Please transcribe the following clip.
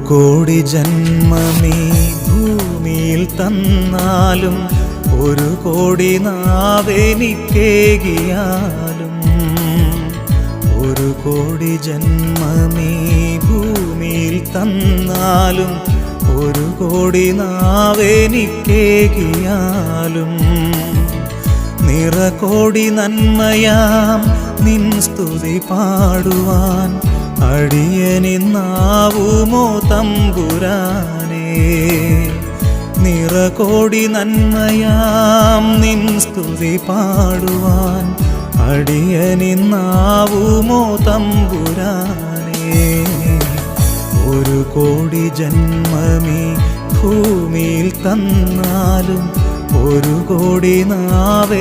കോടി ജന്മമീ ഭൂമിയിൽ തന്നാലും 1 കോടി നാവെനിക്കേകിയാലും 1 കോടി ജന്മമീ ഭൂമിയിൽ തന്നാലും 1 കോടി നാവെനിക്കേകിയാലും നിറകോടി നന്മയാം നിൻ സ്തുതി പാടുവാൻ അടിയനിന്നാവുമോ തമ്പുരാനേ. നിറകോടി നന്മയാം നിൻ സ്തുതി പാടുവാൻ അടിയനിന്നാവുമോ തമ്പുരാനേ. 1 കോടി ജന്മമീ ഭൂമിയിൽ തന്നാലും 1 കോടി നാവെനിക്കേകിയാലും